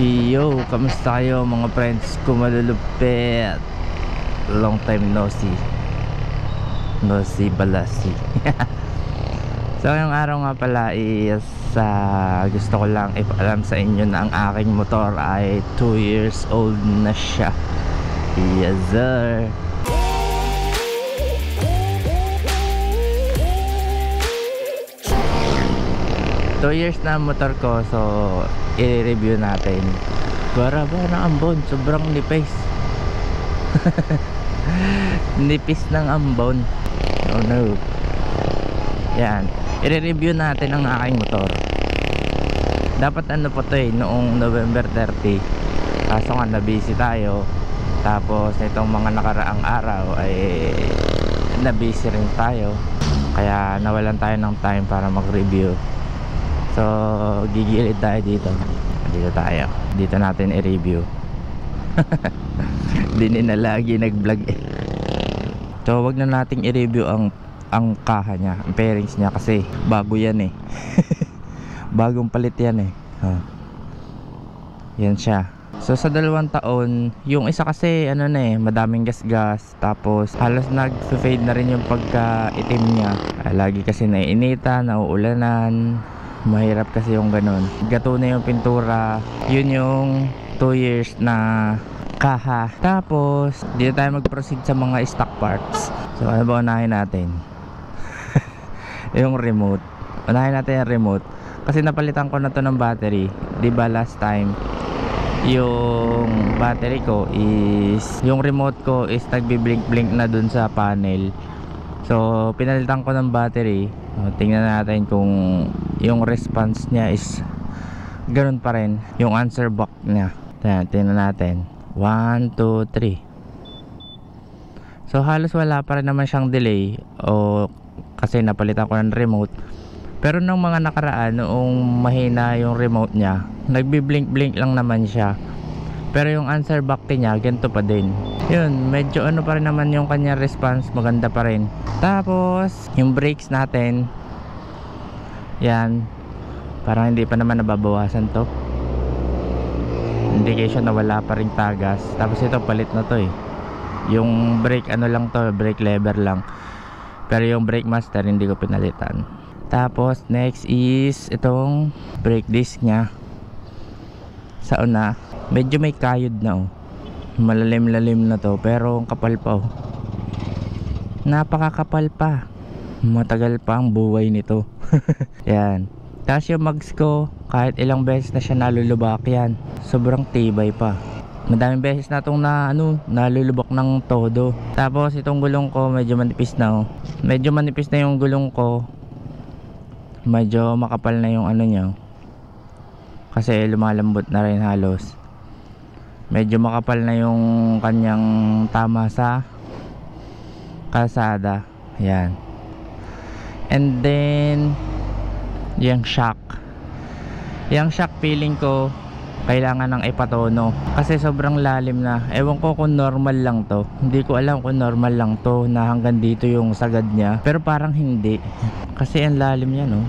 Yo, kamusta kayo mga friends ko malulupit? Long time no see. No see balasi. So ngayong araw nga pala is gusto ko lang ipaalam sa inyo na ang aking motor ay 2 years old na siya. Yes sir. Two years na ang motor ko, so i-review natin. Bara ba ng ambon, sobrang nipis. Nipis ng ambon. Oh no. Yan, i-review natin ang aking motor. Dapat ano po to noong November 30. Kaso nga na busy tayo. Tapos itong mga nakaraang araw ay na busy rin tayo. Kaya nawalan tayo ng time para mag-review. So gigilid tayo dito. Dito tayo. Dito natin i-review. Hindi na lagi nag-vlog eh. So wag na nating i-review ang kaha niya, ang pairings niya, kasi bago yan eh. Bagong palit yan eh. Yan siya. So sa 2 taon, yung isa kasi ano na eh, madaming gas-gas. Tapos halos nag-fade na rin yung pagka-itim niya. Lagi kasi naiinitan, nauulanan. Mahirap kasi yung ganun. Gato na yung pintura. Yun yung 2 years na kaha. Tapos dito tayo mag-proceed sa mga stock parts. So ano ba unahin natin? Yung remote. Unahin natin yung remote kasi napalitan ko na to ng battery. Diba last time yung battery ko is, yung remote ko is nagbi-blink-blink na dun sa panel. So pinalitan ko ng battery. Tingnan natin kung yung response niya is ganun pa rin, yung answer box niya. Tingnan natin. 1, 2, 3. So halos wala pa rin naman siyang delay, o kasi napalitan ko ng remote. Pero nung mga nakaraan, noong mahina yung remote niya, nagbi-blink-blink lang naman siya. Pero yung answer box niya ganito pa din. Yun, medyo ano pa rin naman yung kanya response, maganda pa rin. Tapos yung brakes natin, yan, parang hindi pa naman nababawasan to. Indication na wala pa rin tagas. Tapos ito palit na to eh. Yung brake ano lang to, brake lever lang. Pero yung brake master hindi ko pinalitan. Tapos next is itong brake disc nya. Sa una, medyo may kayod na oh. Malalim-lalim na to, pero ang kapal pa oh. Napakakapal pa. Matagal pa ang buhay nito. Yan. Tapos yung mags ko, kahit ilang beses na siya nalulubak yan, sobrang tibay pa. Madaming beses na itong nalulubak ng todo. Tapos itong gulong ko medyo manipis na oh. Medyo manipis na yung gulong ko. Medyo makapal na yung ano niya, kasi lumalambot na rin halos. Medyo makapal na yung kanyang tama sa kalsada. Yan. And then yung shock feeling ko kailangan ng ipatono kasi sobrang lalim na. Ewan ko kung normal lang to, hindi ko alam kung normal lang to na hanggang dito yung sagad niya, pero parang hindi kasi ang lalim niya no.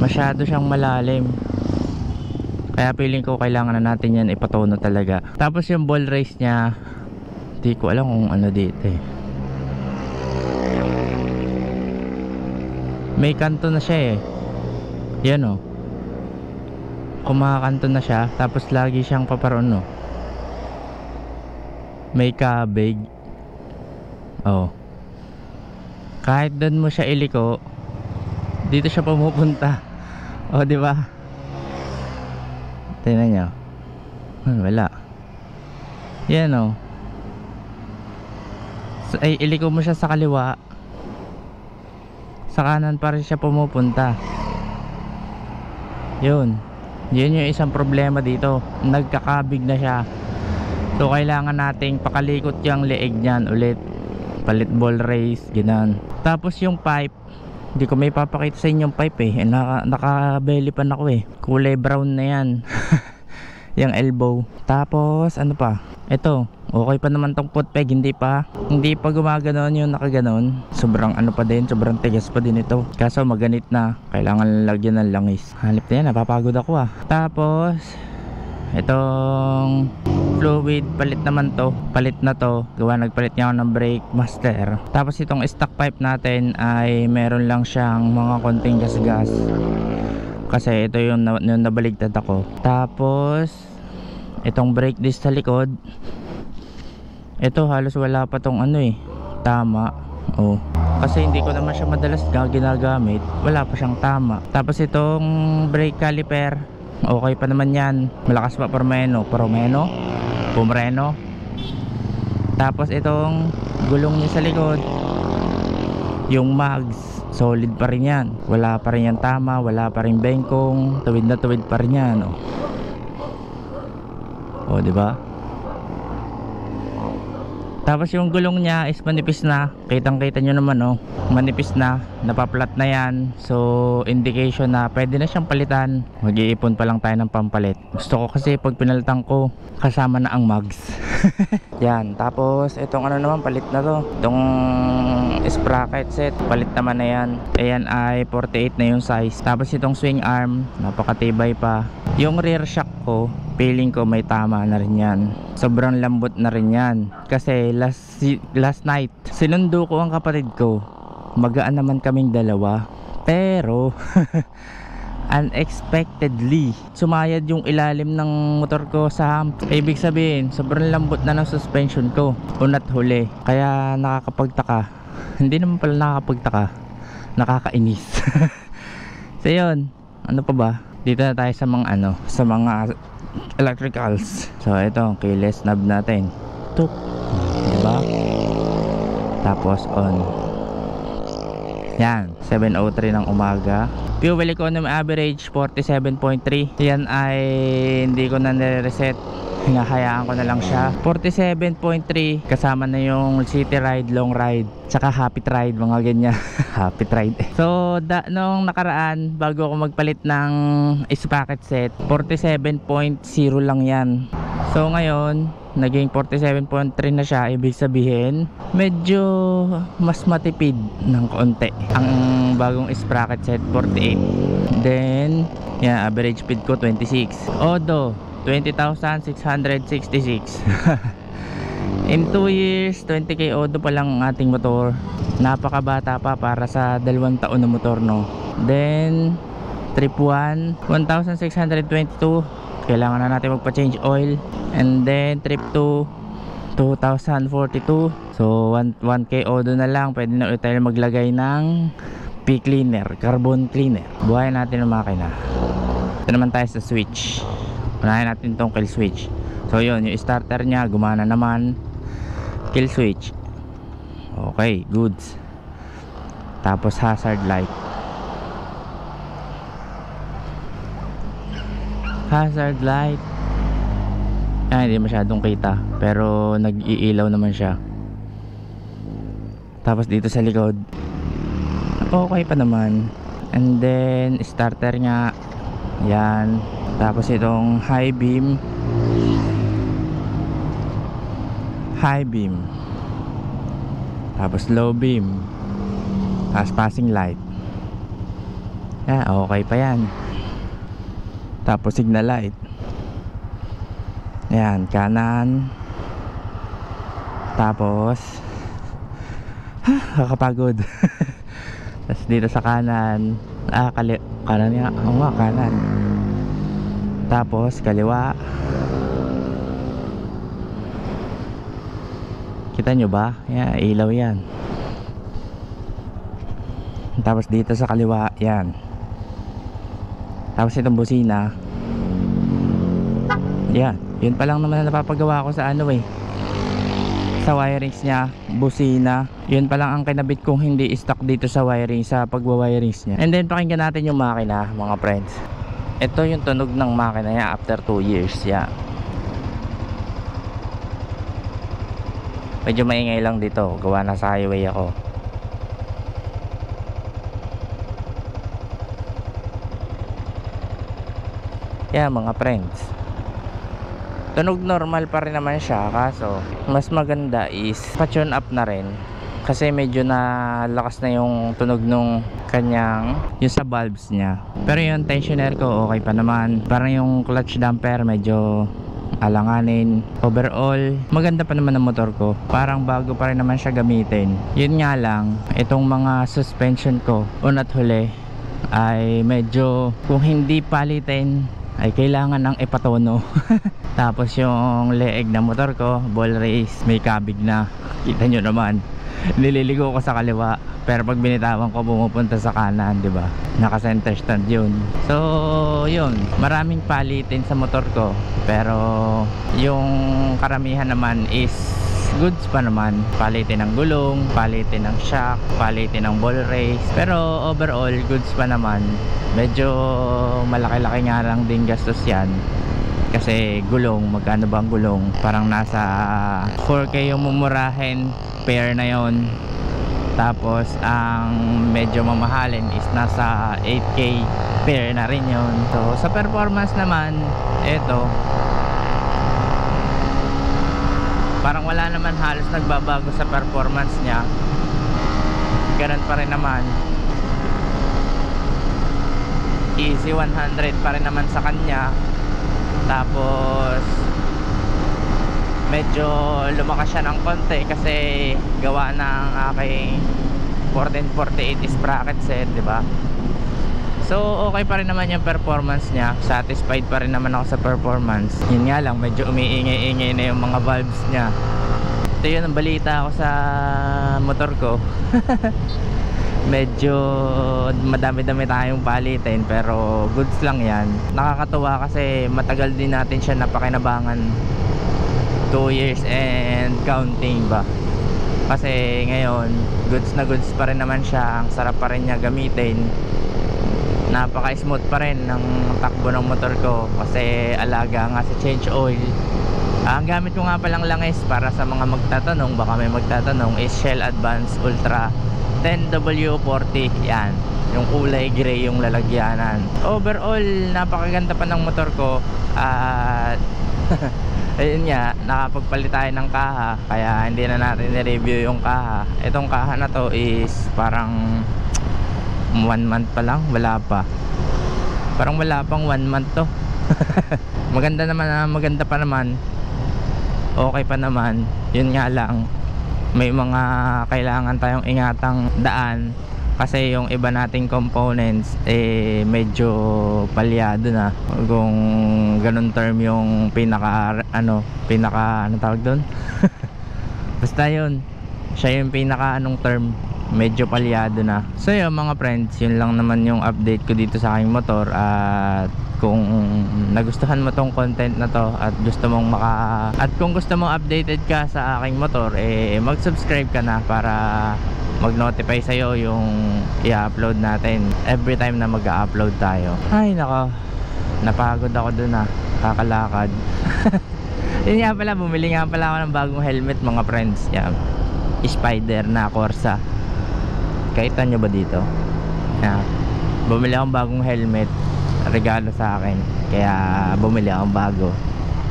Masyado siyang malalim, kaya feeling ko kailangan na natin yan ipatono talaga. Tapos yung ball race niya, hindi ko alam kung ano dito eh. May kanto na siya eh. Yan oh. Kumakanto na siya. Tapos lagi siyang paparoon no. May kabig. Oh. Kahit doon mo siya iliko, dito siya pumupunta. Oh, di ba? Tingnan niyo. Wala. Yan oh. So, ay iliko mo siya sa kaliwa, sa kanan pa rin siya pumupunta. Yun yung isang problema dito, nagkakabig na siya. So kailangan nating pakalikot yung leeg niyan ulit, palit ball race, ganun. Tapos yung pipe, hindi ko may papakita sa inyo yung pipe eh. Naka-belly pan ako eh, kulay brown na yan. Yung elbow. Tapos ano pa, Ito, okay pa naman tong foot peg, hindi pa gumaganon yung nakaganon. Sobrang ano pa din, sobrang tigas pa din ito. Kaso maganit na, kailangan lagyan ng langis. Hanip na yan, napapagod ako ah. Tapos itong fluid, palit naman to. Palit na to, nagpalit niya ako ng brake master. Tapos itong stock pipe natin ay meron lang siyang mga konting gas-gas. Kasi ito yung nabaligtad ako. Tapos itong brake disc sa likod, ito halos wala pa tong ano eh, tama. Oh, kasi hindi ko naman siya madalas ginagamit, wala pa siyang tama. Tapos itong brake caliper, okay pa naman yan, malakas pa pumreno. Tapos itong gulong niya sa likod, yung mags, solid pa rin yan, wala pa rin yan tama, wala pa rin bengkong, tuwid na tuwid pa rin yan. Oh, di ba? Tapos yung gulong niya is manipis na. Kitang-kita nyo naman oh. Manipis na, napaplat na yan. So indication na pwede na siyang palitan. Mag-iipon pa lang tayo ng pampalit. Gusto ko kasi pag pinalitan ko, kasama na ang mags. Yan, tapos itong ano naman, palit na to. Itong sprocket set, palit naman na yan. Ayan ay 48 na yung size. Tapos itong swing arm, napakatibay pa. Yung rear shock ko, feeling ko may tama na rin yan. Sobrang lambot na rin yan. Kasi last night sinundo ko ang kapatid ko, magaan naman kaming dalawa, pero unexpectedly sumayad yung ilalim ng motor ko sa hump. Ibig sabihin sobrang lambot na ng suspension ko, unat huli. Kaya nakakapagtaka, hindi naman pala nakakapagtaka, nakakainis. So yun, ano pa ba, dito na tayo sa mga ano, sa mga electricals. So ito, keyless knob natin, tuk, diba? Tapos on. Yan, 7:03 ng umaga. Fuel economy average 47.3. Yan ay hindi ko na nire-reset, hinahayaan ko na lang siya. 47.3 kasama na yung city ride, long ride, tsaka happy ride, mga ganyan. Happy ride. So nung nakaraan, bago ako magpalit ng sprocket set, 47.0 lang yan. So ngayon naging 47.3 na siya. Ibig sabihin medyo mas matipid ng konti ang bagong sprocket set, 48. Then yeah, average speed ko 26. Odo 20,666. In 2 years 20k odo pa lang ang ating motor. Napakabata pa para sa 2 taon na motor, no? Then trip 1 1,622. Kailangan na natin magpa-change oil. And then trip 2 2,042. So 1k odo na lang. Pwede na ulit tayo maglagay ng P-cleaner, carbon cleaner. Buhayin natin ang makina. Ito naman tayo sa switch. Unahin natin itong kill switch. So yun, yung starter nya gumana naman. Kill switch, okay, goods. Tapos hazard light. Hazard light, hindi masyadong kita, pero nag-iilaw naman siya. Tapos dito sa likod, okay pa naman. And then starter nga, yan. Tapos itong high beam, tapos low beam, tapos passing light. Okay pa yan. Tapos signal light. Ayan, kanan. Tapos kakapagod. Tapos dito sa kanan, kanan nga, kanan. Tapos kaliwa. Kita nyo ba? Yan, ilaw yan. Tapos dito sa kaliwa, yan. Tapos itong busina, yan, yun pa lang naman na napapagawa ko sa ano sa wirings nya, busina. Yun pa lang ang kinabit kong hindi stock dito sa wiring, sa pagwa-wirings nya. And then pakinggan natin yung makina, mga friends. Ito yung tunog ng makina niya after 2 years. Yan, medyo maingay lang dito, gawa na sa highway ako. Yan, mga friends, tunog normal pa rin naman siya, kaso mas maganda is pa-tune up na rin. Kasi medyo na lakas na yung tunog nung kanyang yung sa valves niya. Pero yung tensioner ko okay pa naman. Parang yung clutch damper medyo alanganin. Overall maganda pa naman ang motor ko. Parang bago pa rin naman siya gamitin. Yun nga lang, itong mga suspension ko una't huli ay medyo kung hindi palitin ay kailangan ng ipatono. Tapos yung leeg ng motor ko, ball race, may kabig na. Kita nyo naman, nililigo ko sa kaliwa, pero pag binitawan ko pumupunta sa kanan, di ba? Naka center stand yun. So yun, maraming palitin sa motor ko, pero yung karamihan naman is goods pa naman. Palitin ng gulong, palitin ng shock, palitin ng ball race, pero overall goods pa naman. Medyo malaki-laki nga lang din gastos yan. Kasi gulong, magkano ba ang gulong? Parang nasa 4K yung mumurahin, pair na yon. Tapos ang medyo mamahalin is nasa 8K, pair na rin yon. So sa performance naman, eto, parang wala naman halos nagbabago sa performance niya. Ganun pa rin naman, easy 100 pa rin naman sa kanya. Tapos medyo lumakas siya ng konti kasi gawa ng aking 1448 sprocket set, di ba? So okay pa rin naman yung performance niya. Satisfied pa rin naman ako sa performance. Yun nga lang, medyo umiingay-ingay na yung mga valves niya. Ito yun ang balita ako sa motor ko. Medyo madami-dami tayong palitin, pero goods lang yan. Nakakatuwa kasi matagal din natin siya napakinabangan, 2 years and counting ba. Kasi ngayon goods na goods pa rin naman siya. Ang sarap pa rin niya gamitin. Napaka smooth pa rin ng takbo ng motor ko kasi alaga nga sa change oil. Ang gamit ko nga palang langis, para sa mga magtatanong, baka may magtatanong, is Shell Advance Ultra 10W40. Yan, yung kulay gray yung lalagyanan. Overall napakaganda pa ng motor ko. At ayun nga, nakapagpalit tayo ng kaha, kaya hindi na natin i-review yung kaha. Itong kaha na to is parang 1 month pa lang, wala pa. Parang wala pang 1 month to. Maganda naman, maganda pa naman. Okay pa naman. Yun nga lang, may mga kailangan tayong ingatang daan kasi yung iba nating components medyo palyado na, kung ganun term yung pinaka ano tawag doon. Basta yun, siya yung pinaka anong term, medyo palyado na. So yun mga friends, yun lang naman yung update ko dito sa aking motor. At kung nagustuhan mo tong content na to at gusto mong kung gusto mong updated ka sa aking motor, mag-subscribe ka na para mag-notify sa'yo yung i-upload natin every time na mag-upload tayo. Ay nako, napagod ako dun kakalakad. Yun nga pala, bumili nga pala ako ng bagong helmet mga friends. Yan, Spider na Corsa. Kita nyo ba dito? Yan, bumili akong bagong helmet, regalo sa akin, kaya bumili akong bago.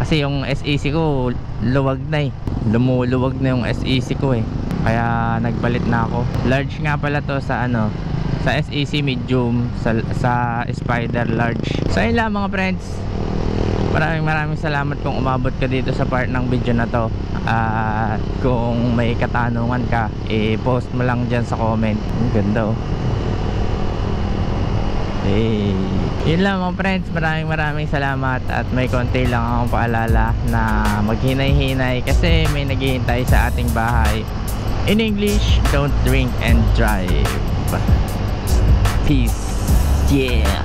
Kasi yung SEC ko luwag na lumuluwag na yung SEC ko kaya nagpalit na ako. Large nga pala to sa sa SEC medium, sa Spider large. So yun lang mga friends, maraming salamat kung umabot ka dito sa part ng video na to. At kung may katanungan ka, post mo lang dyan sa comment. Ang ganda yun lang mga friends, maraming salamat. At may konti lang akong paalala na maghinay-hinay kasi may naghihintay sa ating bahay. In English, don't drink and drive. Peace. Yeah.